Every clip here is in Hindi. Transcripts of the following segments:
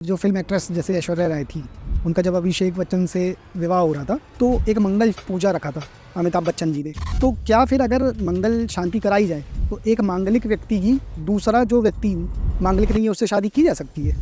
जो फिल्म एक्ट्रेस जैसे ऐश्वर्या राय थी, उनका जब अभिषेक बच्चन से विवाह हो रहा था तो एक मंगल पूजा रखा था अमिताभ बच्चन जी ने। तो क्या फिर अगर मंगल शांति कराई जाए तो एक मांगलिक व्यक्ति की दूसरा जो व्यक्ति मांगलिक नहीं है उससे शादी की जा सकती है?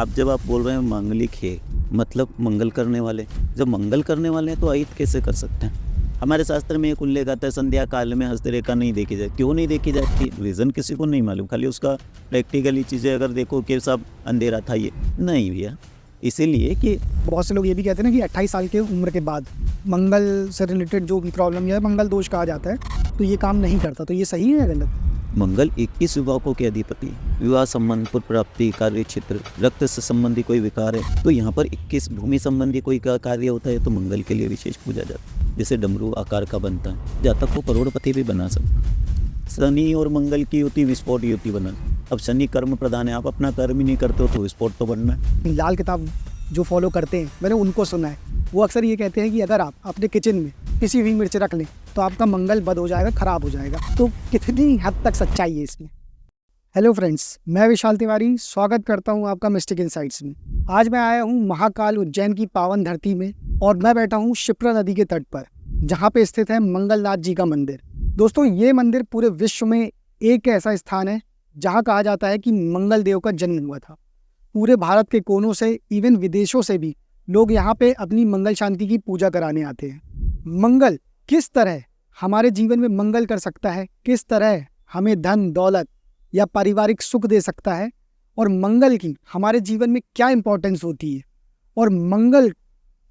जब आप बोल रहे हैं मांगलिक है, मतलब मंगल करने वाले, जब मंगल करने वाले हैं तो अहित कैसे कर सकते हैं? हमारे शास्त्र में एक उल्लेख आता है, संध्या काल में हस्तरेखा नहीं देखी जाए। क्यों नहीं देखी जाती? रीज़न किसी को नहीं मालूम, खाली उसका प्रैक्टिकली चीज़ें अगर देखो कि सब अंधेरा था, ये नहीं भैया। इसीलिए कि बहुत से लोग ये भी कहते हैं ना कि 28 साल के उम्र के बाद मंगल से रिलेटेड जो भी प्रॉब्लम या मंगल दोष कहा जाता है तो ये काम नहीं करता। तो ये सही है या गलत? मंगल 21 विभागों के अधिपति, विवाह संबंध, पुत्र प्राप्ति, कार्य क्षेत्र, रक्त से संबंधी कोई विकार है तो यहाँ पर 21 भूमि संबंधी कोई कार्य होता है तो मंगल के लिए विशेष पूजा जाती है। जैसे डमरू आकार का बनता है, जातक को करोड़पति भी बना सकता। शनि और मंगल की युति विस्फोट युति बना। अब शनि कर्म प्रधान है, आप अपना कर्म ही नहीं करते हो तो विस्फोट तो बनना है। लाल किताब जो फॉलो करते हैं, मैंने उनको सुना है, वो अक्सर ये कहते हैं कि अगर आप अपने किचन में पिसी हुई मिर्च रख लें तो आपका मंगल बद हो जाएगा, खराब हो जाएगा। तो कितनी हद तक सच्चाई है इसमें? हेलो फ्रेंड्स, मैं विशाल तिवारी स्वागत करता हूं आपका मिस्टिक इनसाइट्स में। आज मैं आया हूं महाकाल उज्जैन की पावन धरती में और मैं बैठा हूं शिप्रा नदी के तट पर, जहां पे स्थित है मंगलनाथ जी का मंदिर। दोस्तों, ये मंदिर पूरे विश्व में एक ऐसा स्थान है जहाँ कहा जाता है कि मंगल देव का जन्म हुआ था। पूरे भारत के कोनों से, इवन विदेशों से भी लोग यहाँ पे अपनी मंगल शांति की पूजा कराने आते हैं। मंगल किस तरह हमारे जीवन में मंगल कर सकता है, किस तरह हमें धन दौलत या पारिवारिक सुख दे सकता है, और मंगल की हमारे जीवन में क्या इंपॉर्टेंस होती है, और मंगल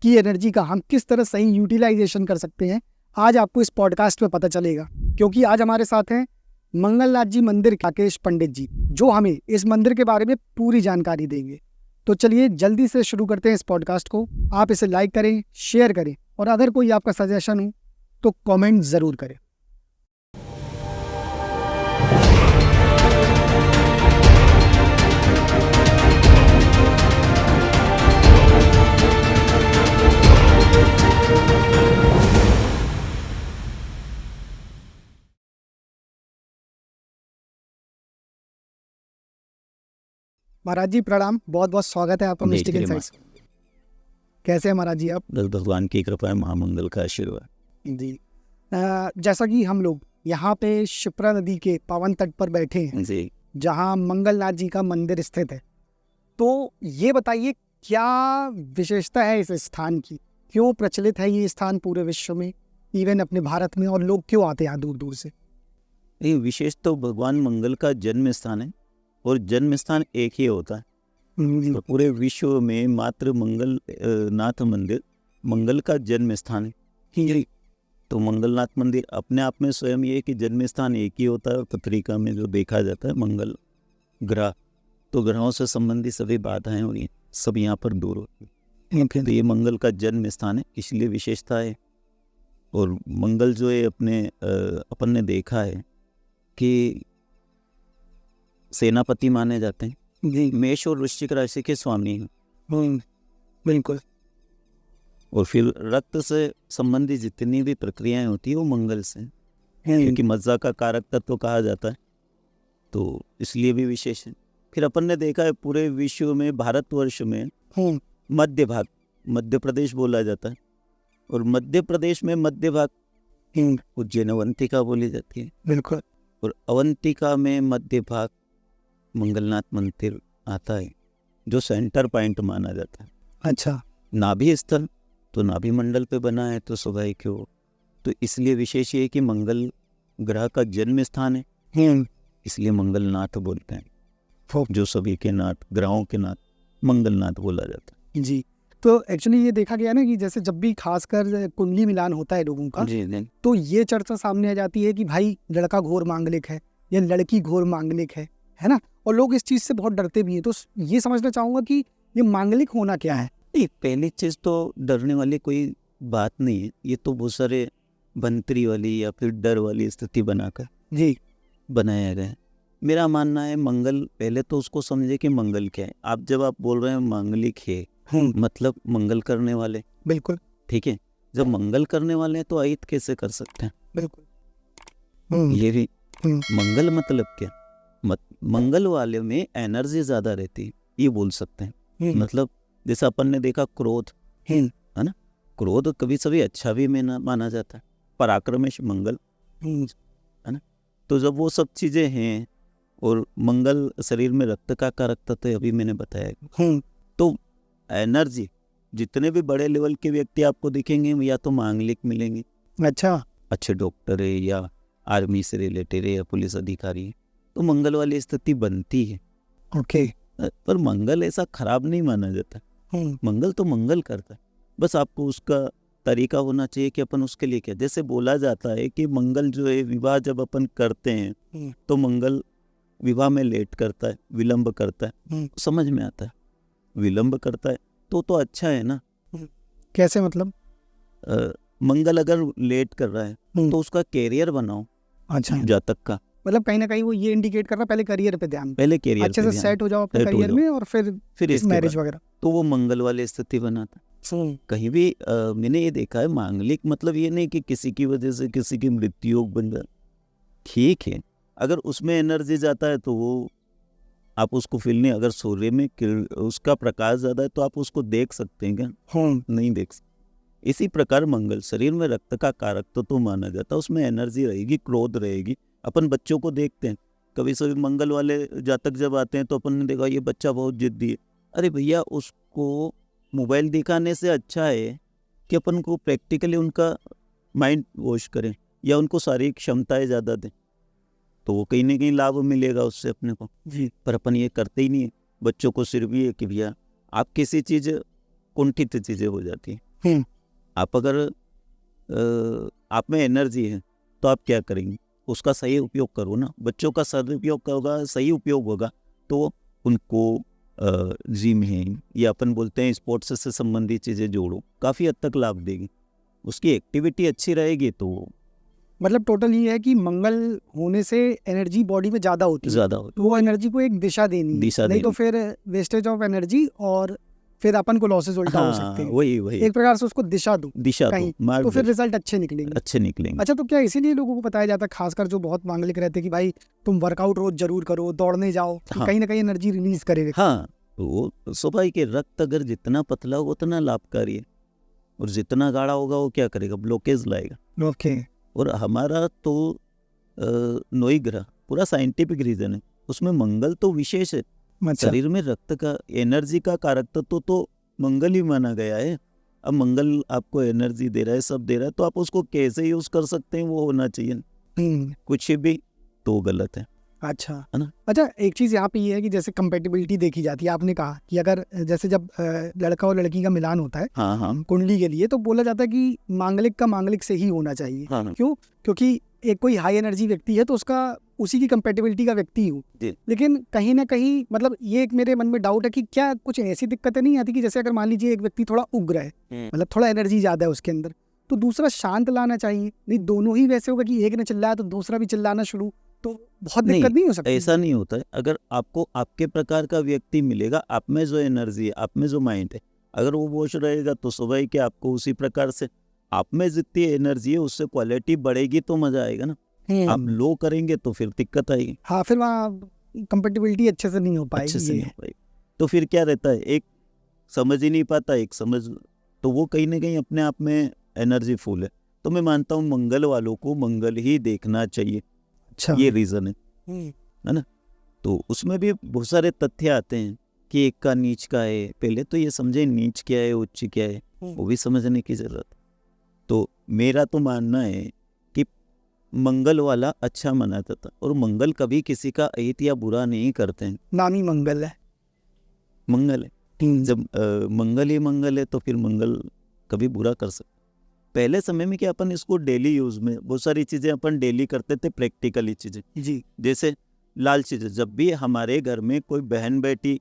की एनर्जी का हम किस तरह सही यूटिलाइजेशन कर सकते हैं, आज आपको इस पॉडकास्ट में पता चलेगा। क्योंकि आज हमारे साथ हैं मंगलनाथ जी मंदिर के राकेश पंडित जी, जो हमें इस मंदिर के बारे में पूरी जानकारी देंगे। तो चलिए जल्दी से शुरू करते हैं इस पॉडकास्ट को। आप इसे लाइक करें, शेयर करें, और अगर कोई आपका सजेशन हो तो कमेंट ज़रूर करें। महाराज जी प्रणाम, बहुत बहुत स्वागत है आपका मिस्टिक इनसाइट्स। कैसे हैं महाराज जी आप? भगवान की कृपा है, महामंगल का आशीर्वाद जी। जैसा कि हम लोग यहाँ पे शिप्रा नदी के पावन तट पर बैठे हैं जी। जहाँ मंगलनाथ जी का मंदिर स्थित है, तो ये बताइए क्या विशेषता है इस स्थान की? क्यों प्रचलित है ये स्थान पूरे विश्व में, इवन अपने भारत में, और लोग क्यों आते हैं दूर दूर से? ये विशेष तो भगवान मंगल का जन्म स्थान है, और जन्म स्थान एक ही होता है। तो पूरे विश्व में मात्र मंगल नाथ मंदिर मंगल का जन्म स्थान है। तो मंगलनाथ मंदिर अपने आप में स्वयं ये कि जन्म स्थान एक ही होता है। और पत्रिका में जो देखा जाता है मंगल ग्रह, तो ग्रहों से संबंधित सभी बाधाएं और ये सब यहाँ पर दूर होती है। तो ये मंगल का जन्म स्थान है, इसलिए विशेषता है। और मंगल जो है अपन ने देखा है कि सेनापति माने जाते हैं जी। मेष और वृश्चिक राशि के स्वामी हैं। बिल्कुल। और फिर रक्त से संबंधित जितनी भी प्रक्रियाएं होती है वो मंगल से, क्योंकि मज्जा का कारक तत्व कहा जाता है, तो इसलिए भी विशेष है। फिर अपन ने देखा है पूरे विश्व में, भारतवर्ष में मध्य भाग मध्य प्रदेश बोला जाता है, और मध्य प्रदेश में मध्य भाग उज्जैन अवंतिका बोली जाती है। बिल्कुल। और अवंतिका में मध्य भाग मंगलनाथ मंदिर आता है, जो सेंटर पॉइंट माना जाता है। अच्छा। नाभि स्थल तो नाभि मंडल पे बना है, तो स्वाभाविक हो, तो इसलिए विशेष ये है कि मंगल ग्रह का जन्म स्थान है, इसलिए मंगलनाथ बोलते हैं। जो सभी के नाथ, ग्रहों के नाथ, मंगलनाथ बोला जाता है जी। तो एक्चुअली ये देखा गया ना कि जैसे जब भी खासकर कुंडली मिलान होता है लोगों का जी, तो ये चर्चा सामने आ जाती है कि भाई लड़का घोर मांगलिक है या लड़की घोर मांगलिक है ना, और लोग इस चीज़ से बहुत डरते भी हैं। तो ये समझना चाहूँगा कि ये मांगलिक होना क्या है? पहली चीज़ तो डरने वाली कोई बात नहीं है, ये तो बहुत सारे बंतरी वाली या फिर डर वाली स्थिति बनाकर जी बनाया गया है। मेरा मानना है मंगल, पहले तो उसको समझे कि मंगल क्या है। आप बोल रहे हैं मांगलिक है, मतलब मंगल करने वाले। बिल्कुल ठीक है, जब मंगल करने वाले हैं तो अहित कैसे कर सकते हैं? बिल्कुल। ये भी मंगल मतलब क्या? मंगल वाले में एनर्जी ज़्यादा रहती है, ये बोल सकते हैं। मतलब जैसे अपन ने देखा क्रोध, हम्म, है ना, क्रोध कभी सभी अच्छा भी माना जाता है, पराक्रमेश मंगल, हम्म, है ना। तो जब वो सब चीजें हैं और मंगल शरीर में रक्त का कारक तत्व है, अभी मैंने बताया, हम्म, तो एनर्जी जितने भी बड़े लेवल के व्यक्ति आपको दिखेंगे या तो मांगलिक मिलेंगे, अच्छा, अच्छे डॉक्टर है या आर्मी से रिलेटेड है या पुलिस अधिकारी है, तो मंगल वाली स्थिति बनती है। ओके, पर मंगल ऐसा खराब नहीं माना जाता, मंगल तो मंगल करता है, बस आपको उसका तरीका होना चाहिए कि अपन उसके लिए क्या, जैसे बोला जाता है कि मंगल जो है विवाह जब अपन करते हैं तो मंगल विवाह में लेट करता है, विलंब करता है, समझ में आता है, विलंब करता है तो अच्छा है ना। कैसे मतलब? मंगल अगर लेट कर रहा है तो उसका कैरियर बनाओ, अच्छा, जातक का, मतलब कहीं ना कहीं वो ये इंडिकेट कर रहा है पहले करियर पे ध्यान, पहले कैरियर अच्छे पे से ध्यान, सेट हो जाओ अपने सेट हो करियर जाओ, में और फिर इसके मैरिज बाद वगैरह। तो वो मंगल वाली स्थिति बनाता है। कहीं भी मैंने ये देखा है, मांगलिक मतलब ये नहीं कि किसी की वजह से किसी की मृत्यु योग बन जाए, ठीक है, अगर उसमें एनर्जी जाता है तो वो आप उसको फील नहीं, अगर सूर्य में उसका प्रकाश ज्यादा है तो आप उसको देख सकते हैं क्या? नहीं देख सकते। इसी प्रकार मंगल शरीर में रक्त का कारक तो माना जाता है, उसमें एनर्जी रहेगी, क्रोध रहेगी। अपन बच्चों को देखते हैं, कभी सभी मंगल वाले जातक जब आते हैं तो अपन ने देखा ये बच्चा बहुत जिद्दी है, अरे भैया उसको मोबाइल दिखाने से अच्छा है कि अपन को प्रैक्टिकली उनका माइंड वॉश करें या उनको शारीरिक क्षमताएं ज़्यादा दें, तो वो कहीं ना कहीं लाभ मिलेगा उससे अपने को जी। पर अपन ये करते ही नहीं है, बच्चों को सिर्फ ये कि भैया आप किसी चीज़ कुंठित चीज़ें हो जाती हैं, आप अगर आप में एनर्जी है तो आप क्या करेंगे, उसका सही उपयोग करो ना, बच्चों का सदुपयोग होगा, सही उपयोग होगा तो उनको जिम है या अपन बोलते हैं स्पोर्ट्स से संबंधित चीज़ें जोड़ो, काफ़ी हद तक लाभ देगी, उसकी एक्टिविटी अच्छी रहेगी तो मतलब टोटल ये है कि मंगल होने से एनर्जी बॉडी में ज़्यादा होती है, तो वो एनर्जी को एक दिशा देनी है, नहीं तो फिर वेस्टेज ऑफ एनर्जी और फिर अपन को लॉसेज उल्टा हो सकते हैं। वही एक प्रकार से उसको दिशा दो कहीं, तो फिर रिजल्ट अच्छे निकलेंगे। अच्छा, तो क्या इसीलिए लोगों को बताया जाता है, खासकर जो बहुत मांगलिक रहते हैं, कि भाई तुम वर्कआउट रोज जरूर करो, दौड़ने जाओ, कहीं ना कहीं एनर्जी रिलीज करे। हाँ, वो स्वाभाविक है, रक्त अगर जितना पतला होगा उतना लाभकारी है और जितना गाढ़ा होगा वो क्या करेगा, ब्लॉकेज लाएगा। ओके। और हमारा तो 9 ग्रह पूरा साइंटिफिक रीजन है, उसमें मंगल तो विशेष है। शरीर में रक्त का एनर्जी का कारक तो मंगल ही माना गया है। अब मंगल आपको एनर्जी दे रहा है, सब दे रहा है, तो आप उसको कैसे यूज कर सकते हैं वो होना चाहिए, कुछ भी तो गलत है। अच्छा है ना। अच्छा, एक चीज़ यहाँ पे ये है कि जैसे कंपेटिबिलिटी देखी जाती है, आपने कहा कि अगर जैसे जब लड़का और लड़की का मिलान होता है कुंडली के लिए, तो बोला जाता है कि मांगलिक का मांगलिक से ही होना चाहिए। क्यों? क्योंकि एक कोई हाई एनर्जी व्यक्ति है तो उसका उसी की कंपेटिबिलिटी का व्यक्ति हो। लेकिन कहीं ना कहीं मतलब ये एक मेरे मन में डाउट है कि क्या कुछ ऐसी दिक्कतें नहीं आती कि जैसे अगर मान लीजिए एक व्यक्ति थोड़ा उग्र है, मतलब थोड़ा एनर्जी ज़्यादा है उसके अंदर, तो दूसरा शांत लाना चाहिए, नहीं दोनों ही वैसे होगा कि एक ने चिल्लाया तो दूसरा भी चिल्लाना शुरू, तो बहुत दिक्कत नहीं हो सकती। ऐसा नहीं होता है, अगर आपको आपके प्रकार का व्यक्ति मिलेगा, आप में जो एनर्जी है, आप में जो माइंड है, अगर वो वॉश रहेगा तो स्वाभाविक कि आपको उसी प्रकार से आप में जितनी एनर्जी है उससे क्वालिटी बढ़ेगी तो मजा आएगा ना। आप लो करेंगे तो फिर दिक्कत आएगी। हाँ, फिर वहाँ कंपेटिबिलिटी अच्छे से नहीं हो पाएगी, अच्छे से नहीं हो पाएगी, तो फिर क्या रहता है, एक समझ ही नहीं पाता, एक समझ, तो वो कहीं ना कहीं अपने आप में एनर्जी फुल है। तो मैं मानता हूँ मंगल वालों को मंगल ही देखना चाहिए। अच्छा, ये रीजन है ना। तो उसमें भी बहुत सारे तथ्य आते हैं कि एक का नीच का है, पहले तो ये समझे नीच क्या है उच्च क्या है, वो भी समझने की जरूरत। तो मेरा तो मानना है कि मंगल वाला अच्छा माना जाता, और मंगल कभी किसी का अहित या बुरा नहीं करते हैं। नाम ही मंगल है, मंगल है, जब मंगल ही मंगल है तो फिर मंगल कभी बुरा कर सकते। पहले समय में क्या अपन इसको डेली यूज में बहुत सारी चीजें अपन डेली करते थे, प्रैक्टिकली चीजें जी, जैसे लाल चीजें, जब भी हमारे घर में कोई बहन बेटी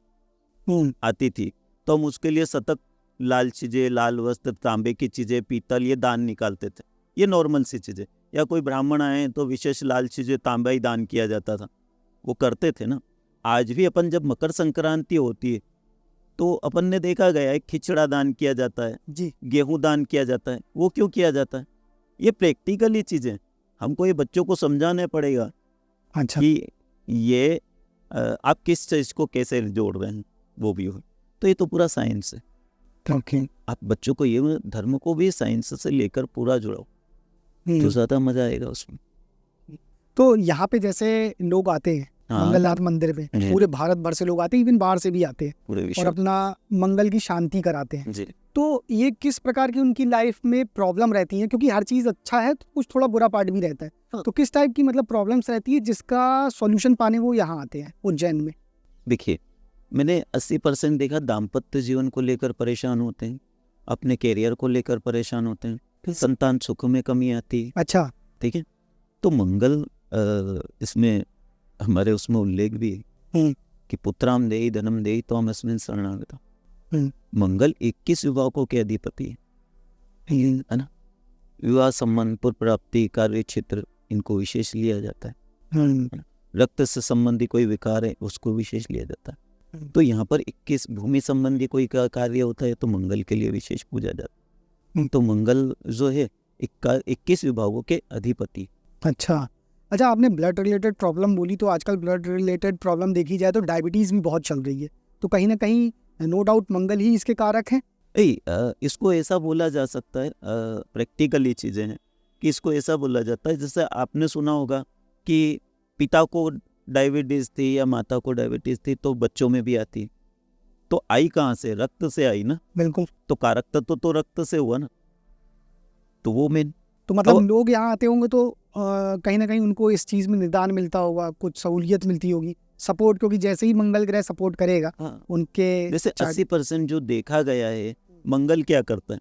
आती थी तो हम उसके लिए सतत लाल चीजें, लाल वस्त्र, तांबे की चीजें, पीतल, ये दान निकालते थे, ये नॉर्मल सी चीजें। या कोई ब्राह्मण आए तो विशेष लाल चीजें, तांबा ही दान किया जाता था, वो करते थे ना। आज भी अपन जब मकर संक्रांति होती है तो अपन ने देखा गया है खिचड़ा दान किया जाता है जी, गेहूं दान किया जाता है। वो क्यों किया जाता है? ये प्रैक्टिकली चीजें हमको ये बच्चों को समझाने पड़ेगा। अच्छा, कि ये आप किस चीज को कैसे जोड़ रहे हैं, वो भी हो। तो ये तो पूरा साइंस है। ओके। आप बच्चों को ये धर्म को भी साइंस से लेकर पूरा जुड़ाओ तो ज़्यादा मज़ा आएगा उसमें। तो यहाँ पे जैसे लोग आते हैं हाँ। मंगलनाथ मंदिर में, जी। पूरे भारत भर से लोग आते हैं, इवन बाहर से भी आते हैं पूरे और विश्व अपना मंगल की शांति कराते हैं। जी। तो ये किस प्रकार की उनकी लाइफ में प्रॉब्लम रहती है, क्योंकि हर चीज़ अच्छा है तो कुछ थोड़ा बुरा पार्ट भी रहता है, हाँ। तो किस टाइप की मतलब प्रॉब्लम्स रहती है जिसका सॉल्यूशन पाने वो यहाँ आते हैं उज्जैन में? देखिए, मैंने 80% देखा दाम्पत्य जीवन को लेकर परेशान होते हैं, अपने कैरियर को लेकर परेशान होते हैं, फिर संतान सुख में कमी आती है। अच्छा। ठीक है, तो मंगल इसमें हमारे उसमें उल्लेख भी है कि पुत्राम देहि धनम देहि त्वाम अस्मिन् शरणागतः। मंगल 21 विभागों के अधिपति है ना। विवाह संबंध, पुत्र प्राप्ति, कार्य क्षेत्र, इनको विशेष लिया जाता है। रक्त से संबंधी कोई विकार है उसको विशेष लिया जाता है। तो यहाँ पर 21 भूमि संबंधी कोई कार्य होता है तो मंगल के लिए विशेष पूजा जाता है। तो मंगल जो है 21 विभागों के अधिपति। अच्छा। अच्छा, आपने ब्लड रिलेटेड प्रॉब्लम बोली, तो आजकल ब्लड रिलेटेड प्रॉब्लम देखी जाए तो डायबिटीज़ भी बहुत चल रही है, तो कहीं ना कहीं नो डाउट मंगल ही इसके कारक हैं। इसको ऐसा बोला जा सकता है, प्रैक्टिकली चीज़ें हैं कि इसको ऐसा बोला जाता है, जैसे आपने सुना होगा कि पिता को डायबिटीज़ थी या माता को डायबिटीज़ थी तो बच्चों में भी आती, तो आई कहाँ से? रक्त से आई ना। बिल्कुल। तो कारक तत्व तो रक्त से हुआ ना, तो वो मेन। तो मतलब लोग यहाँ आते होंगे तो कहीं ना कहीं उनको इस चीज़ में निदान मिलता होगा, कुछ सहूलियत मिलती होगी, सपोर्ट, क्योंकि जैसे ही मंगल ग्रह सपोर्ट करेगा उनके जैसे 80% जो देखा गया है मंगल क्या करता है,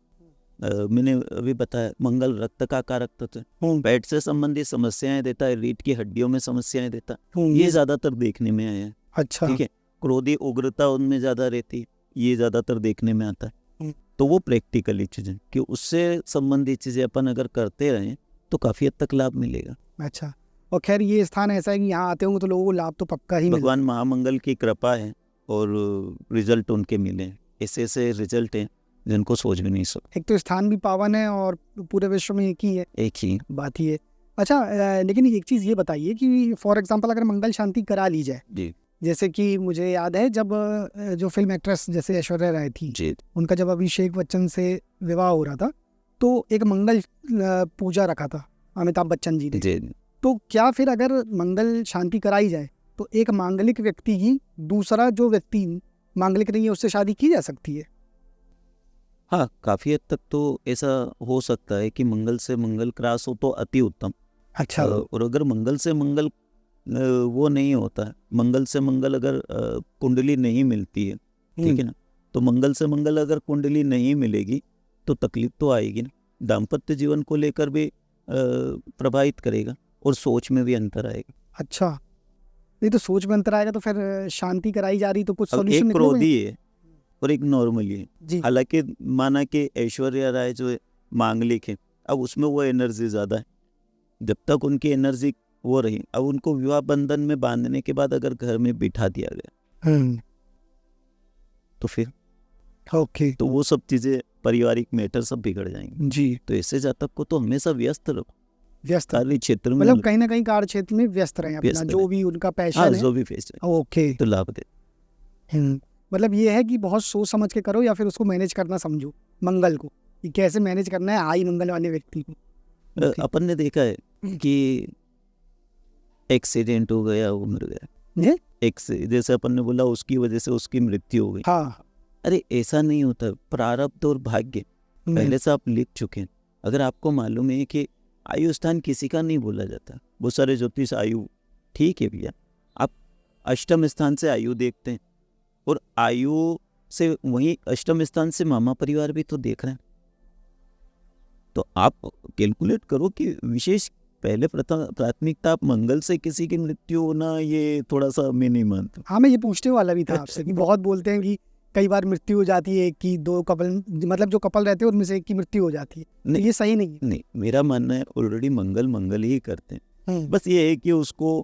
मैंने अभी बताया मंगल रक्त का कारक तत्व है, पेट से संबंधित समस्याएं देता है, रीढ़ की हड्डियों में समस्याएं देता है, ये ज्यादातर देखने में आया है। अच्छा। ठीक है, क्रोधी उग्रता उनमें ज्यादा रहती है, ये ज्यादातर देखने में आता है। तो वो प्रैक्टिकली चीजें कि उससे संबंधित चीजें अपन अगर करते रहें तो काफी हद तक लाभ मिलेगा। अच्छा। और खैर ये स्थान ऐसा है कि यहाँ आते होंगे तो लोगों को लाभ तो पक्का ही भगवान महामंगल की कृपा है और रिजल्ट उनके मिले, ऐसे ऐसे रिजल्ट हैं जिनको सोच भी नहीं सकते। एक तो स्थान भी पावन है और पूरे विश्व में एक ही बात ही है। अच्छा, लेकिन एक चीज़ ये बताइए कि फॉर एग्जांपल अगर मंगल शांति करा ली जाए जी, जैसे कि मुझे याद है जब जो फिल्म एक्ट्रेस जैसे ऐश्वर्या राय थी जी, उनका जब अभिषेक बच्चन से विवाह हो रहा था तो एक मंगल पूजा रखा था अमिताभ बच्चन जी ने। जी। तो क्या फिर अगर मंगल शांति कराई जाए तो एक मांगलिक व्यक्ति ही दूसरा जो व्यक्ति मांगलिक नहीं है उससे शादी की जा सकती है? हाँ, काफी हद तक तो ऐसा हो सकता है कि मंगल से मंगल क्रॉस हो तो अति उत्तम। अच्छा। और अगर मंगल से मंगल वो नहीं होता है, मंगल से मंगल अगर कुंडली नहीं मिलती है, ठीक है ना, तो मंगल से मंगल अगर कुंडली नहीं मिलेगी तो तकलीफ तो आएगी ना, दाम्पत्य जीवन को लेकर भी प्रभावित करेगा और सोच में भी अंतर आएगा। अच्छा, नहीं तो सोच में अंतर आएगा तो फिर शांति कराई जा रही तो कुछ अब सॉल्यूशन एक क्रोधी है और एक नॉर्मली है। जी। हालांकि माना कि ऐश्वर्या राय जो है मांगलिक है, अब उसमें वो एनर्जी ज़्यादा है, जब तक उनकी एनर्जी वो रही, अब उनको विवाह बंधन में बांधने के बाद अगर घर में बिठा दिया गया तो फिर ओके, तो वो सब चीज़ें पारिवारिक मैटर सब बिगड़ जाएंगे। जी। तो ऐसे जातक को तो हमेशा व्यस्त रहो, व्यस्त कार्य क्षेत्र में, मतलब कहीं ना कहीं कार्य क्षेत्र में व्यस्त रहे अपना व्यस्त जो रहे। भी उनका हाँ, पैशन है। जो भी फेस है ओके। तो लाभ दे। मतलब ये है कि बहुत सोच समझ के करो या फिर उसको मैनेज करना समझो मंगल को कि कैसे मैनेज करना है आई मंगल वाले व्यक्ति को। अपन ने देखा है कि एक्सीडेंट हो गया, वो मर गया, जैसे अपन ने बोला उसकी वजह से उसकी मृत्यु हो गई। हाँ। अरे ऐसा नहीं होता, प्रारब्ध और भाग्य पहले से आप लिख चुके हैं। अगर आपको मालूम है कि आयु स्थान किसी का नहीं बोला जाता, बहुत सारे ज्योतिष आयु, ठीक है भैया, आप अष्टम स्थान से आयु देखते हैं और आयु से वहीं अष्टम स्थान से मामा परिवार भी तो देख रहे हैं, तो आप कैलकुलेट करो कि विशेष पहले प्राथमिकता आप मंगल से किसी की मृत्यु होना, ये थोड़ा सा मैं नहीं मानता। हाँ, मैं ये पूछने वाला भी था आपसे कि बहुत बोलते हैं कि कई बार मृत्यु हो जाती है, एक की दो कपल, मतलब जो कपल रहते हैं उनमें से एक की मृत्यु हो जाती है, तो ये सही नहीं है। नहीं, मेरा मानना है ऑलरेडी मंगल ही करते हैं, बस ये है कि उसको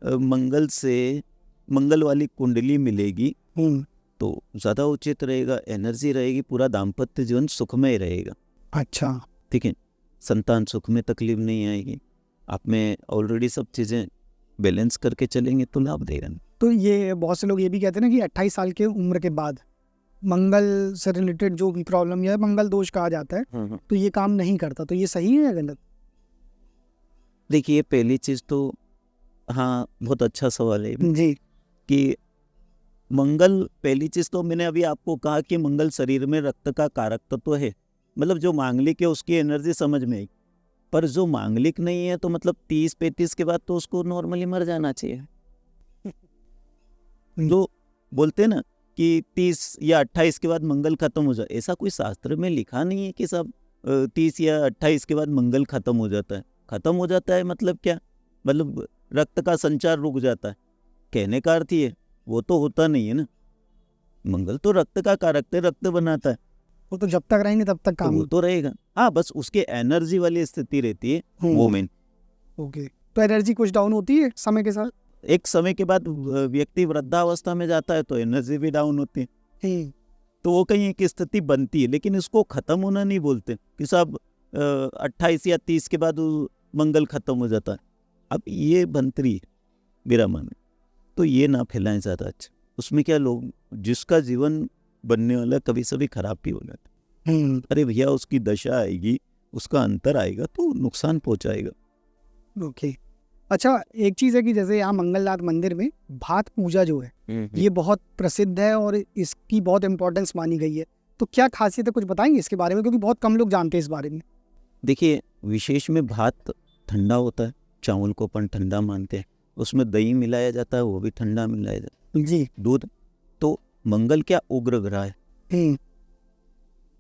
मंगल से मंगल वाली कुंडली मिलेगी तो ज्यादा उचित रहेगा, एनर्जी रहेगी, पूरा दाम्पत्य जीवन सुखमय रहेगा। अच्छा, ठीक है, संतान सुख में तकलीफ नहीं आएगी, आप में ऑलरेडी सब चीजें बैलेंस करके चलेंगे तो लाभ देगा। तो ये बहुत से लोग ये भी कहते हैं ना कि 28 साल के उम्र के बाद मंगल से रिलेटेड जो भी प्रॉब्लम या मंगल दोष कहा जाता है तो ये काम नहीं करता, तो ये सही है या गलत? देखिए पहली चीज तो हाँ बहुत अच्छा सवाल है जी कि मंगल, पहली चीज तो मैंने अभी आपको कहा कि मंगल शरीर में रक्त का कारक तत्व है, मतलब जो मांगलिक है उसकी एनर्जी समझ में आई। पर जो मांगलिक नहीं है तो मतलब 30-35 के बाद तो उसको नॉर्मली मर जाना चाहिए। जो बोलते हैं ना कि 30 या 28 के बाद मंगल खत्म हो जाए, ऐसा कोई शास्त्र में लिखा नहीं है कि सब 30 या 28 के बाद मंगल खत्म हो जाता है। खत्म हो जाता है मतलब क्या, मतलब रक्त का संचार रुक जाता है, कहने का अर्थ ये वो तो होता नहीं है ना। मंगल तो रक्त का कारक है, रक्त बनाता है, वो तो जब तक रहेंगे तब तक तो काम वो तो रहेगा। हाँ बस उसके एनर्जी वाली स्थिति रहती है वो मेन। ओके, तो एनर्जी कुछ डाउन होती है समय के साथ? एक समय के बाद व्यक्ति वृद्धावस्था में जाता है तो एनर्जी भी डाउन होती है, तो वो कहीं एक स्थिति बनती है, लेकिन इसको खत्म होना नहीं बोलते कि सब 28 या 30 के बाद मंगल खत्म हो जाता है। अब ये बनतरी है मेरा मन है, तो ये ना फैलाएं ज़्यादा। अच्छा उसमें क्या, लोग जिसका जीवन बनने वाला कभी सभी खराब भी हो जाता है। अरे भैया उसकी दशा आएगी, उसका अंतर आएगा तो नुकसान पहुंचाएगा। ओके, अच्छा एक चीज़ है कि जैसे यहाँ मंगलनाथ मंदिर में भात पूजा जो है ये बहुत प्रसिद्ध है और इसकी बहुत इम्पोर्टेंस मानी गई है, तो क्या खासियत है, कुछ बताएंगे इसके बारे में, क्योंकि बहुत कम लोग जानते हैं इस बारे में। देखिए विशेष में भात ठंडा होता है, चावल को अपन ठंडा मानते हैं, उसमें दही मिलाया जाता है, वो भी ठंडा मिलाया जाता है, जी दूध। तो मंगल क्या उग्र ग्रह है,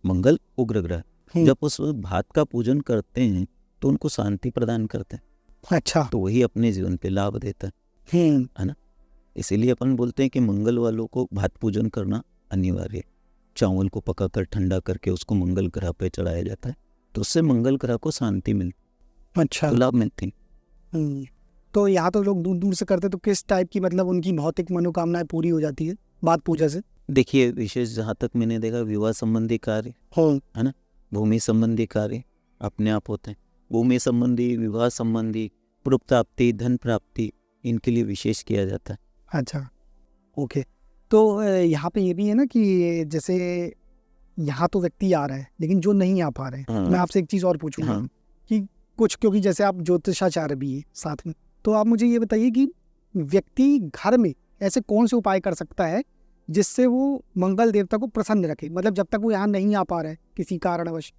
मंगल उग्र ग्रह है। जब उस भात का पूजन करते हैं तो उनको शांति प्रदान करते हैं, अच्छा, तो वही अपने जीवन पे लाभ देता है ना। इसीलिए अपन बोलते हैं कि मंगल वालों को भात पूजन करना अनिवार्य है। चावल को पकाकर ठंडा करके उसको मंगल ग्रह पे चढ़ाया जाता है, तो उससे मंगल ग्रह को शांति मिलती, अच्छा, तो लाभ मिलती। तो यहाँ तो लोग दूर दूर से करते, तो किस टाइप की मतलब उनकी भौतिक मनोकामनाएं पूरी हो जाती है भात पूजा से? देखिए विशेष जहाँ तक मैंने देखा, विवाह संबंधी कार्य है ना, भूमि संबंधी कार्य अपने आप होते हैं। भूमि संबंधी, विवाह संबंधी, पुत्र प्राप्ति, धन प्राप्ति, इनके लिए विशेष किया जाता है। अच्छा ओके, तो यहाँ पे ये भी है ना कि जैसे यहाँ तो व्यक्ति आ रहा है लेकिन जो नहीं आ पा रहे हैं, मैं आपसे एक चीज़ और पूछूंगा कि कुछ, क्योंकि जैसे आप ज्योतिषाचार्य भी है साथ में, तो आप मुझे ये बताइए कि व्यक्ति घर में ऐसे कौन से उपाय कर सकता है जिससे वो मंगल देवता को प्रसन्न रखे, मतलब जब तक वो यहाँ नहीं आ पा रहा है किसी कारणवश,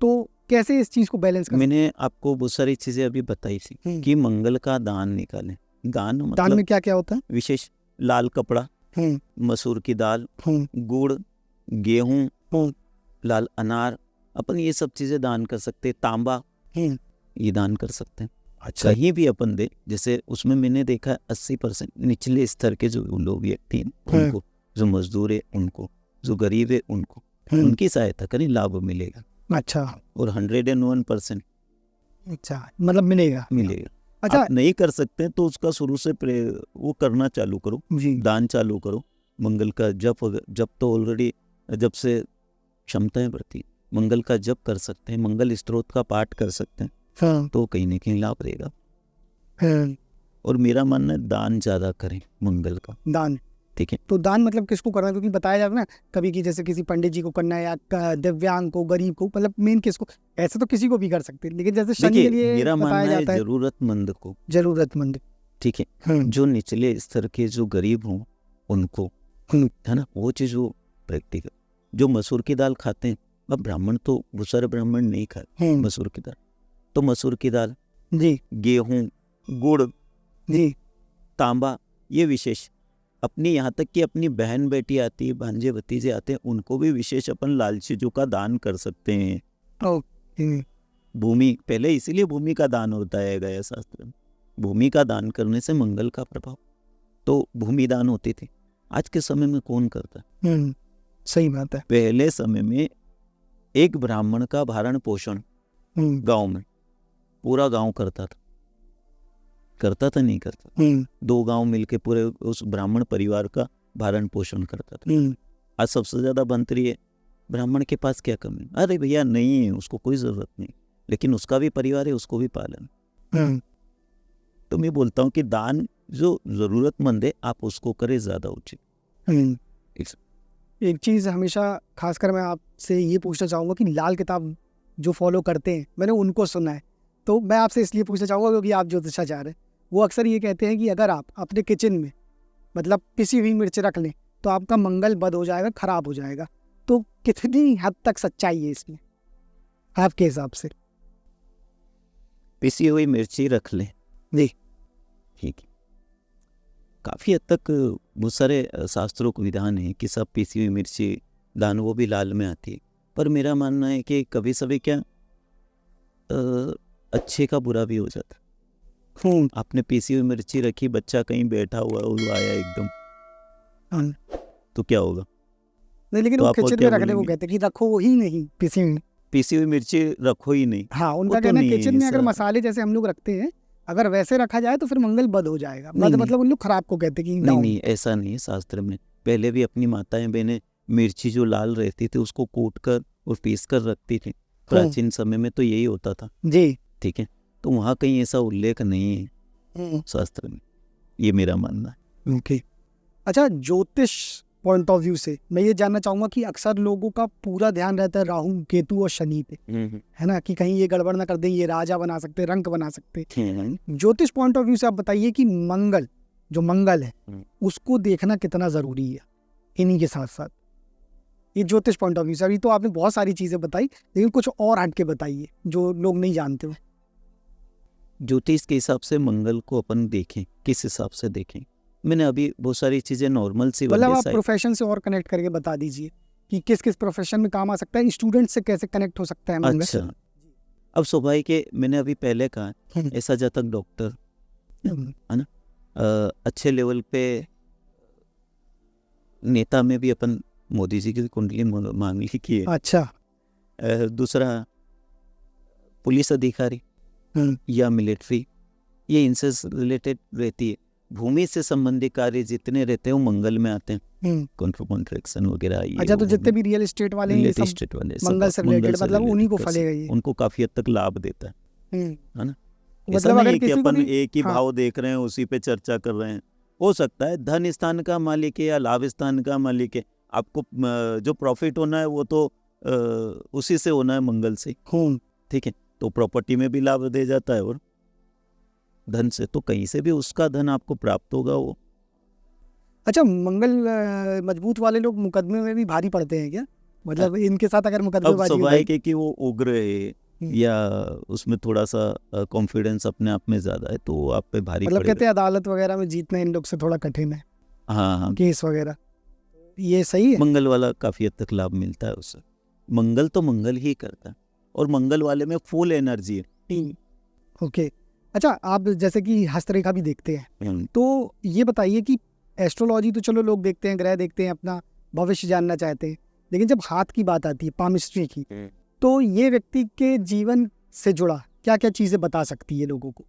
तो कैसे इस चीज़ को बैलेंस करें? मैंने आपको बहुत सारी चीजें अभी बताई थी कि मंगल का दान निकालें। दान मतलब दान में क्या क्या होता है? विशेष लाल कपड़ा, मसूर की दाल, गुड़, गेहूं, लाल अनार, अपन ये सब चीजें दान कर सकते हैं। तांबा ये दान कर सकते हैं। अच्छा, कहीं भी अपन दे, जैसे उसमें मैंने देखा 80% निचले स्तर के जो लोग व्यक्ति हैं उनको, जो मजदूर है उनको, जो गरीब है उनको, उनकी सहायता करें, लाभ मिलेगा। अच्छा, और 101% अच्छा मतलब मिलेगा। अच्छा, आप नहीं कर सकते तो उसका शुरू से वो करना चालू करो, दान चालू करो। मंगल का जप तो ऑलरेडी जब से क्षमताएं बढ़ती, मंगल का जप कर सकते हैं, मंगल स्तोत्र का पाठ कर सकते हैं, तो कहीं ना कहीं लाभ रहेगा। और मेरा मानना है दान ज्यादा करें मंगल का दान, ठीक है। तो दान मतलब किसको करना है, क्योंकि बताया जाता है ना कभी कि जैसे किसी पंडित जी को करना है या दिव्यांग को, गरीब को, मतलब मेन किसको, ऐसे तो किसी को भी कर सकते हैं, लेकिन जैसे शनि के लिए मेरा बताया मानना जाता है जरूरतमंद को, जरूरतमंद, ठीक है, जो निचले स्तर के जो गरीब हों उनको, है ना, वो चीज वो व्यक्तिगत। जो मसूर की दाल खाते हैं, अब ब्राह्मण तो बहुत सारे ब्राह्मण नहीं खाते मसूर की दाल, तो मसूर की दाल जी, गेहूं, गुड़ जी, तांबा, ये विशेष अपनी, यहाँ तक कि अपनी बहन बेटी आती है, भांजे भतीजे आते हैं, उनको भी विशेष अपन लाल चीजों का दान कर सकते हैं। भूमि, पहले इसीलिए भूमि का दान होता है गया शास्त्र में, भूमि का दान करने से मंगल का प्रभाव, तो भूमि दान होती थी। आज के समय में कौन करता है? सही बात है। पहले समय में एक ब्राह्मण का भरण पोषण गांव में पूरा गांव करता था नहीं करता, 2 गांव मिलके पूरे उस ब्राह्मण परिवार का भरण पोषण करता था। आज सबसे ज्यादा बनतरी है, ब्राह्मण के पास क्या कमी? अरे भैया नहीं है, उसको कोई जरूरत नहीं, लेकिन उसका भी परिवार है, उसको भी पालन। तो मैं बोलता हूँ कि दान जो जरूरतमंद है आप उसको करें, ज्यादा उचित। एक चीज़ हमेशा खासकर मैं आपसे ये पूछना चाहूँगा कि लाल किताब जो फॉलो करते हैं, मैंने उनको सुना है, तो मैं आपसे इसलिए पूछना चाहूँगा क्योंकि आप ज्योतिषाचार्य हैं। वो अक्सर ये कहते हैं कि अगर आप अपने किचन में मतलब पिसी हुई मिर्च रख लें तो आपका मंगल बद हो जाएगा, खराब हो जाएगा। तो कितनी हद तक सच्चाई है इसमें आपके हिसाब से? पिसी हुई मिर्ची रख लें जी। ठीक है, काफ़ी हद तक बहुत सारे शास्त्रों को विधान है कि सब पिसी हुई मिर्ची दान वो भी लाल में आती है। पर मेरा मानना है कि कभी सभी क्या अच्छे का बुरा भी हो जाता। आपने पिसी हुई मिर्ची रखी, बच्चा कहीं बैठा हुआ है, वो आया एकदम, तो क्या होगा? नहीं, लेकिन तो वो आप और किचन क्या में रखने को बोलेंगे? कहते हैं कि रखो ही नहीं पिसी हुई। पिसी हुई मिर्ची रखो ही नहीं, हाँ, वो उनका तो कहना है नहीं है किचन में अगर ऐसा। मसाले जैसे हम लोग रखते हैं, अगर वैसे रखा जाए तो फिर मंगल बद हो जाएगा। नहीं, नहीं। मतलब उन लोग खराब को कहते हैं कि नहीं डाउन। नहीं, ऐसा नहीं है शास्त्र में। पहले भी अपनी माताएं बहनें मिर्ची जो लाल रहती थी उसको कूट कर और पीस कर रखती थी। प्राचीन समय में तो यही होता था। जी। ठीक है, तो वहाँ कहीं ऐसा उल्लेख नहीं है शास्त्र में, ये मेरा मानना है। ओके। अच्छा, ज्योतिष पॉइंट ऑफ व्यू से मैं ये जानना चाहूंगा कि अक्सर लोगों का पूरा ध्यान रहता है राहु, केतु और शनि पे, है ना, कि कहीं ये गड़बड़ ना कर दें, ये राजा बना सकते, रंक बना सकते। ज्योतिष पॉइंट ऑफ व्यू से आप बताइए कि मंगल, जो मंगल है, उसको देखना कितना जरूरी है इन्हीं के साथ साथ, ये ज्योतिष पॉइंट ऑफ व्यू से। अभी तो आपने बहुत सारी चीजें बताई, लेकिन कुछ और हट के बताइए जो लोग नहीं जानते हो। ज्योतिष के हिसाब से मंगल को अपन देखें, किस हिसाब से देखें? मैंने अभी बहुत सारी चीजें नॉर्मल सी मतलब आप वैसे प्रोफेशन से और कनेक्ट करके बता दीजिए कि किस किस प्रोफेशन में काम आ सकता है, स्टूडेंट से कैसे कनेक्ट हो सकता है मंगल। अच्छा, अब स्वाभाविक है, मैंने अभी पहले कहा ऐसा जब तक डॉक्टर है ना, अच्छे लेवल पे नेता में भी अपन मोदी जी की कुंडली मांग ली की है। अच्छा। दूसरा पुलिस अधिकारी या मिलिट्री, ये इनसे रिलेटेड रहती है। भूमि से संबंधित कार्य जितने रहते हैं वो मंगल में आते हैं, कॉन्ट्रैक्शन वगैरह। अच्छा, तो जितने भी रियल एस्टेट वाले हैं, ये सब एस्टेट वाले मंगल से रिलेटेड, मतलब उन्हीं को कर फलेगा सकते, ये। उनको काफी हद तक लाभ देता है ना। ऐसा मतलब नहीं अगर है कि किसी को अपन भी, एक ही हाँ, भाव देख रहे हैं उसी पे चर्चा कर रहे हैं। हो सकता है धन स्थान का मालिक है या लाभ स्थान का मालिक है, आपको जो प्रॉफिट होना है वो तो उसी से होना है, मंगल से। ठीक है, तो प्रॉपर्टी में भी लाभ दे जाता है और धन से तो कहीं से भी उसका धन आपको प्राप्त होगा वो। अच्छा, मंगल मजबूत वाले लोग मुकदमे में भी भारी पड़ते हैं क्या? मतलब इनके साथ अगर अब मुकदमेबाजी हो स्वाभाविक गई, है कि वो उग्र है या उसमें थोड़ा सा कॉन्फिडेंस अपने आप में ज्यादा है, तो वो आप पे भारी मतलब कहते पड़ेगा। हैं अदालत वगैरह में जीतना इन लोग से थोड़ा कठिन है, हाँ हाँ, केस वगैरह, ये सही है? मंगल वाला काफी हद तक लाभ मिलता है उससे। मंगल तो मंगल ही करता है और मंगल वाले में फुल एनर्जी है। ओके। अच्छा, आप जैसे कि हस्तरेखा भी देखते हैं, तो ये बताइए कि एस्ट्रोलॉजी तो चलो लोग देखते हैं, ग्रह देखते हैं, अपना भविष्य जानना चाहते हैं, लेकिन जब हाथ की बात आती है, पामिस्ट्री की, तो ये व्यक्ति के जीवन से जुड़ा क्या क्या चीजें बता सकती है लोगों को?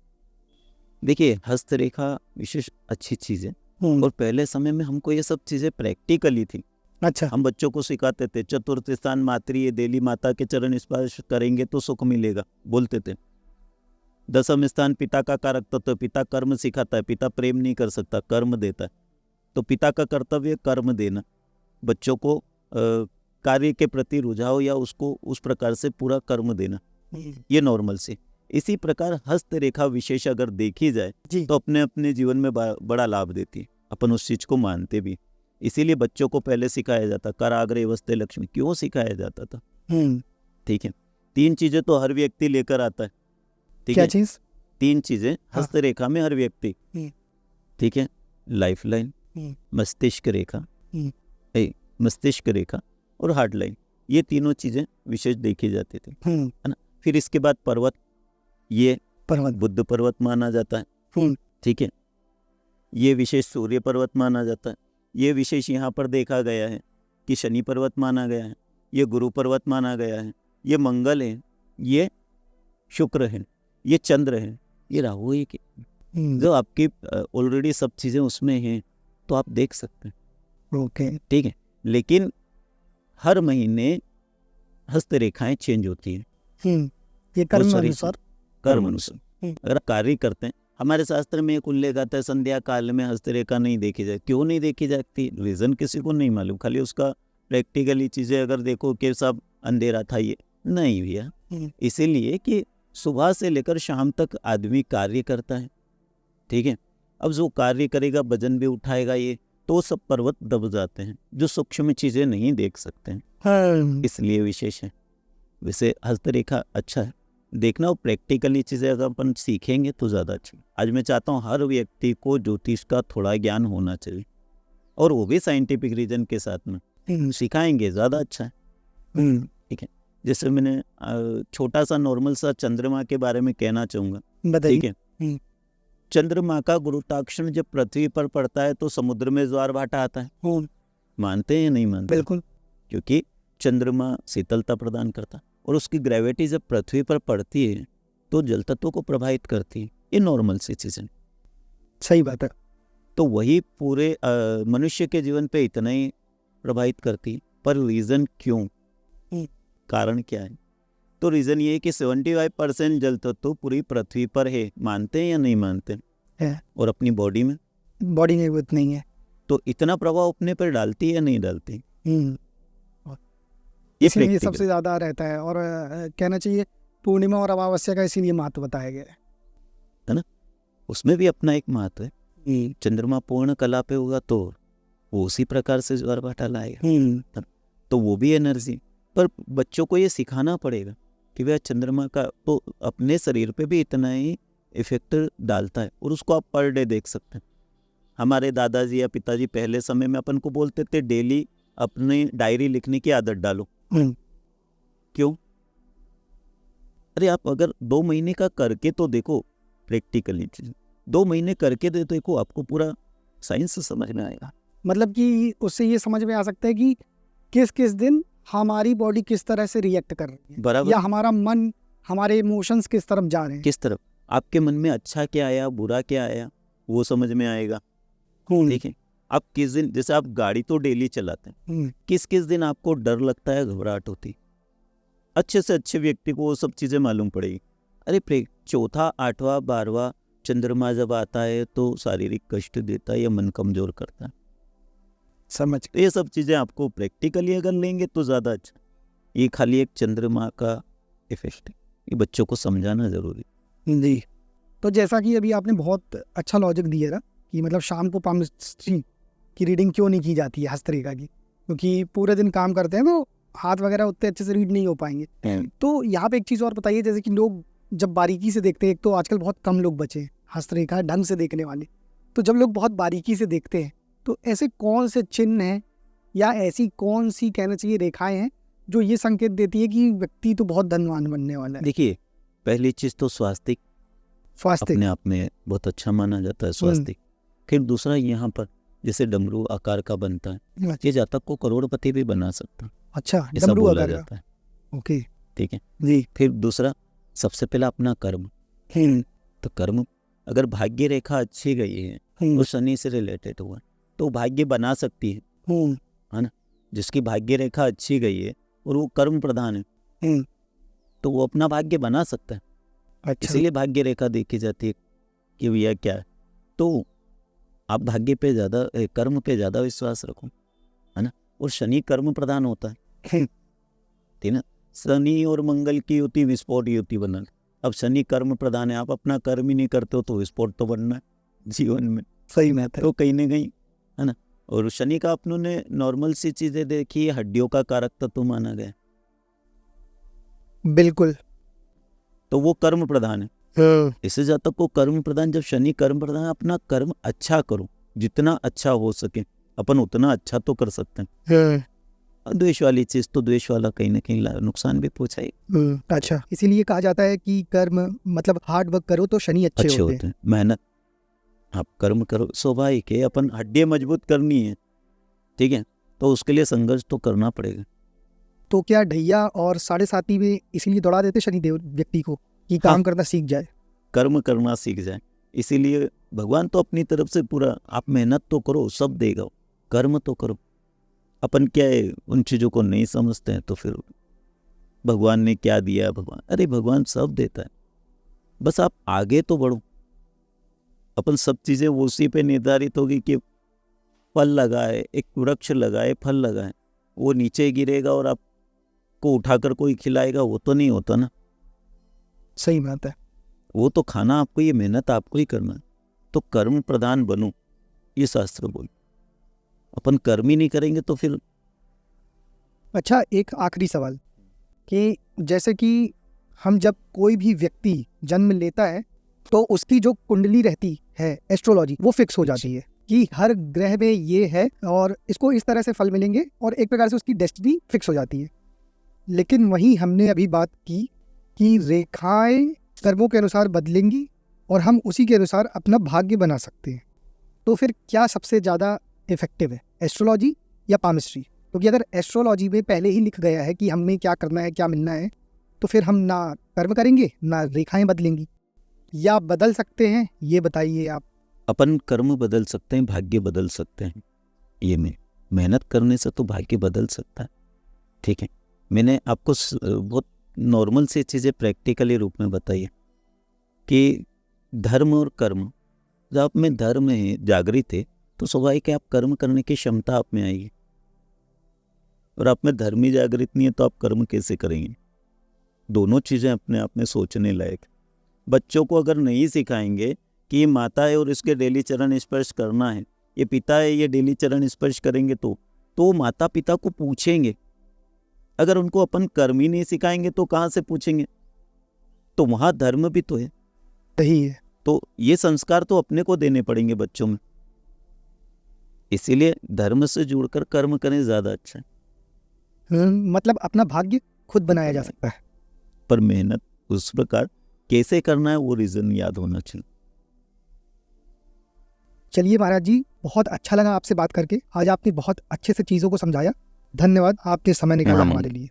देखिए, हस्तरेखा विशेष अच्छी चीज है और पहले समय में हमको ये सब चीजें प्रैक्टिकली थी। अच्छा। हम बच्चों को सिखाते थे, चतुर्थ स्थान मातृ देली माता के चरण स्पर्श करेंगे तो सुख मिलेगा, बोलते थे। दसम स्थान पिता का कारक तत्व, पिता कर्म सिखाता है, पिता प्रेम नहीं कर सकता, कर्म देता है, तो पिता का कर्तव्य कर्म देना, बच्चों को कार्य के प्रति रुझाव या उसको उस प्रकार से पूरा कर्म देना, ये नॉर्मल से। इसी प्रकार हस्तरेखा विशेष अगर देखी जाए तो अपने अपने जीवन में बड़ा लाभ देती है, अपन उस चीज को मानते भी। इसीलिए बच्चों को पहले सिखाया जाता, कराग्रे वस्ते लक्ष्मी, क्यों सिखाया जाता था? ठीक है, 3 चीजें तो हर व्यक्ति लेकर आता है। ठीक क्या है, चीज? 3 चीजें हस्तरेखा में हर व्यक्ति, ठीक है, लाइफ लाइन, मस्तिष्क रेखा, मस्तिष्क रेखा और हार्ड लाइन, ये तीनों चीजें विशेष देखी जाती थी, है ना। फिर इसके बाद पर्वत, ये पर्वत बुद्ध पर्वत माना जाता है। ठीक है, ये विशेष सूर्य पर्वत माना जाता है। ये विशेष यहाँ पर देखा गया है कि शनि पर्वत माना गया है, ये गुरु पर्वत माना गया है, ये मंगल है, ये शुक्र है, ये चंद्र है, ये राहु है। जो आपकी ऑलरेडी सब चीजें उसमें हैं तो आप देख सकते हैं। ओके। ठीक है, लेकिन हर महीने हस्तरेखाएं चेंज होती हैं। ये कर्म अनुसार, कर्म अनुसार अगर कार्य करते हैं, हमारे शास्त्र में एक उल्लेख आता है संध्या काल में हस्तरेखा नहीं देखी जाए। क्यों नहीं देखी जाती? रीजन किसी को नहीं मालूम, खाली उसका प्रैक्टिकली चीज़ें अगर देखो कि सब अंधेरा था, ये नहीं भैया। इसीलिए कि सुबह से लेकर शाम तक आदमी कार्य करता है, ठीक है। अब जो कार्य करेगा, वजन भी उठाएगा, ये तो सब पर्वत दब जाते हैं, जो सूक्ष्म चीज़ें नहीं देख सकते हैं, इसलिए विशेष है। वैसे हस्तरेखा अच्छा है देखना, और प्रैक्टिकली चीज़ें अगर अपन सीखेंगे तो ज़्यादा अच्छा। आज मैं चाहता हूँ हर व्यक्ति को ज्योतिष का थोड़ा ज्ञान होना चाहिए, और वो भी साइंटिफिक रीजन के साथ में सिखाएंगे, ज़्यादा अच्छा है, ठीक है। जैसे मैंने छोटा सा नॉर्मल सा चंद्रमा के बारे में कहना चाहूँगा, ठीक है। चंद्रमा का गुरुत्वाकर्षण जब पृथ्वी पर पड़ता है तो समुद्र में ज्वार भाटा आता है, मानते हैं या नहीं मानते? बिल्कुल। क्योंकि चंद्रमा शीतलता प्रदान करता है, और उसकी ग्रेविटी जब पृथ्वी पर पड़ती है तो जल तत्वों को प्रभावित करती है। ये नॉर्मल सी चीज़ें, सही बात है। तो वही पूरे मनुष्य के जीवन पे इतना ही प्रभावित करती है। पर रीज़न क्यों, कारण क्या है? तो रीज़न ये है कि 75% जल तत्व पूरी पृथ्वी पर है, मानते हैं या नहीं मानते है। और अपनी बॉडी में वो नहीं है, तो इतना प्रभाव अपने पर डालती है या नहीं डालती? इसलिए ये सबसे ज़्यादा रहता है। और कहना चाहिए पूर्णिमा और अमावस्या का इसीलिए महत्व बताया गया है ना। उसमें भी अपना एक महत्व है। चंद्रमा पूर्ण कला पे होगा तो वो उसी प्रकार से ज्वार भाटा लाएगा, तो वो भी एनर्जी। पर बच्चों को ये सिखाना पड़ेगा कि भैया चंद्रमा का तो अपने शरीर पे भी इतना ही इफेक्ट डालता है, और उसको आप पर डे देख सकते हैं। हमारे दादाजी या पिताजी पहले समय में अपन को बोलते थे डेली अपनी डायरी लिखने की आदत डालो। क्यों? अरे आप अगर 2 महीने का करके तो देखो, प्रैक्टिकली 2 महीने करके दे देखो, आपको पूरा साइंस समझ में आएगा। मतलब कि उससे ये समझ में आ सकता है कि किस किस दिन हमारी बॉडी किस तरह से रिएक्ट कर रही है, बराबर, या हमारा मन, हमारे इमोशंस किस तरफ जा रहे हैं, किस तरफ आपके मन में अच्छा क्या आया, बुरा क्या आया, वो समझ में आएगा। ठीक है, आप किस दिन, जैसे आप गाड़ी तो डेली चलाते हैं, किस किस दिन आपको डर लगता है, घबराहट होती, अच्छे से अच्छे व्यक्ति को वो सब चीज़ें मालूम पड़ेगी। अरे चौथा, 8वां, 12वां चंद्रमा जब आता है तो शारीरिक कष्ट देता है या मन कमजोर करता है, समझ। तो ये सब चीज़ें आपको प्रैक्टिकली अगर लेंगे तो ज़्यादा अच्छा। ये खाली एक चंद्रमा का इफेक्ट है, ये बच्चों को समझाना जरूरी जी। तो जैसा कि अभी आपने बहुत अच्छा लॉजिक दिया था कि मतलब शाम को पामिस्ट्री की रीडिंग क्यों नहीं की जाती है हस्तरेखा की, क्योंकि पूरे दिन काम करते हैं तो हाथ वगैरह उतने अच्छे से रीड नहीं हो पाएंगे। तो यहाँ पे एक चीज़ और बताइए, जैसे कि लोग जब बारीकी से देखते हैं, एक तो आजकल बहुत कम लोग बचे हैं हस्तरेखा ढंग से देखने वाले, तो जब लोग बहुत बारीकी से देखते हैं तो ऐसे कौन से चिन्ह हैं या ऐसी कौन सी कहना चाहिए रेखाएं हैं जो ये संकेत देती है कि व्यक्ति तो बहुत धनवान बनने वाला है? देखिए, पहली चीज़ तो स्वास्तिक अपने आप में बहुत अच्छा माना जाता है, स्वास्तिक। फिर दूसरा, यहाँ पर जैसे डमरू आकार का बनता है, ये जातक को करोड़पति भी बना सकता है। अच्छा, ऐसा बोला जाता है। ओके, ठीक है जी। फिर दूसरा, सबसे पहला अपना कर्म। तो कर्म अगर भाग्य रेखा अच्छी गई है और शनि से रिलेटेड हुआ तो भाग्य बना सकती है ना। जिसकी भाग्य रेखा अच्छी गई है और वो कर्म प्रधान है तो वो अपना भाग्य बना सकता है। अच्छा। इसीलिए भाग्य रेखा देखी जाती है कि भैया क्या है, तो आप भाग्य पे ज़्यादा, कर्म पे ज़्यादा विश्वास रखो, है ना। और शनि कर्म प्रधान होता है, ठीक ना। शनि और मंगल की युति विस्फोट युति बना। अब शनि कर्म प्रधान है, आप अपना कर्म ही नहीं करते हो तो विस्फोट तो बनना है जीवन में, सही बात है। तो कहीं ना कहीं, है ना। और शनि का अपनों ने नॉर्मल सी चीज़ें देखी, हड्डियों का कारक तत्व माना गया, बिल्कुल, तो वो कर्म प्रधान है। इससे जातक को कर्म प्रधान, जब शनि कर्म प्रधान, अपना कर्म अच्छा करो, जितना अच्छा हो सके अपन उतना अच्छा तो कर सकते हैं। द्वेष वाली चीज तो द्वेष वाला कहीं ना कहीं नुकसान भी पहुंचाएगी। अच्छा, इसीलिए कहा जाता है कि कर्म मतलब हार्ड वर्क करो तो शनि अच्छे होते हैं। मेहनत आप कर्म करो, स्वाभाविक है, अपन हड्डियां मजबूत करनी है, ठीक है, तो उसके लिए संघर्ष तो करना पड़ेगा। तो क्या ढैया और 7.5 में इसीलिए दौड़ा देते शनिदेव व्यक्ति को कि काम करना सीख जाए, कर्म करना सीख जाए। इसीलिए भगवान तो अपनी तरफ से पूरा, आप मेहनत तो करो, सब देगा, कर्म तो करो। अपन क्या है, उन चीज़ों को नहीं समझते हैं तो फिर भगवान ने क्या दिया, भगवान, अरे भगवान सब देता है, बस आप आगे तो बढ़ो। अपन सब चीज़ें उसी पे निर्धारित होगी कि फल लगाए, एक वृक्ष लगाए, फल लगाए, वो नीचे गिरेगा और आपको उठाकर कोई खिलाएगा, वो तो नहीं होता ना। सही बात है। वो तो खाना आपको, ये मेहनत आपको ही करना है। तो कर्म प्रधान बनो, ये शास्त्र बोल। अपन कर्म ही नहीं करेंगे तो फिर। अच्छा, एक आखिरी सवाल कि जैसे कि हम जब कोई भी व्यक्ति जन्म लेता है तो उसकी जो कुंडली रहती है एस्ट्रोलॉजी, वो फिक्स हो जाती है कि हर ग्रह में ये है और इसको इस तरह से फल मिलेंगे, और एक प्रकार से उसकी डेस्टिनी फिक्स हो जाती है। लेकिन वहीं हमने अभी बात की कि रेखाएं कर्मों के अनुसार बदलेंगी और हम उसी के अनुसार अपना भाग्य बना सकते हैं। तो फिर क्या सबसे ज़्यादा इफेक्टिव है, एस्ट्रोलॉजी या पामिस्ट्री? क्योंकि अगर एस्ट्रोलॉजी में पहले ही लिख गया है कि हमें क्या करना है, क्या मिलना है, तो फिर हम ना कर्म करेंगे ना रेखाएं बदलेंगी, या बदल सकते हैं, ये बताइए आप। अपन कर्म बदल सकते हैं, भाग्य बदल सकते हैं। ये मेहनत करने से तो भाग्य बदल सकता है। ठीक है, मैंने आपको बहुत नॉर्मल से चीज़ें प्रैक्टिकली रूप में बताई है कि धर्म और कर्म, जब आप में धर्म है, जागृत है, तो स्वाभाविक है आप कर्म करने की क्षमता आप में आएगी। और आप में धर्म ही जागृत नहीं है तो आप कर्म कैसे करेंगे? दोनों चीज़ें अपने आप में सोचने लायक। बच्चों को अगर नहीं सिखाएंगे कि ये माता है और इसके डेली चरण स्पर्श करना है, ये पिता है ये डेली चरण स्पर्श करेंगे, तो माता पिता को पूछेंगे। अगर उनको अपन कर्म ही नहीं सिखाएंगे तो कहाँ से पूछेंगे? तो वहाँ धर्म भी तो है। सही है। तो ये संस्कार तो अपने को देने पड़ेंगे बच्चों में। इसीलिए धर्म से जुड़कर कर्म करें, ज़्यादा अच्छा है। मतलब अपना भाग्य खुद बनाया जा सकता है, पर मेहनत उस प्रकार कैसे करना है वो रीजन याद होना चाहिए। चलिए महाराज जी, बहुत अच्छा लगा आपसे बात करके। आज आपने बहुत अच्छे से चीज़ों को समझाया। धन्यवाद, आपने समय निकाला हमारे लिए।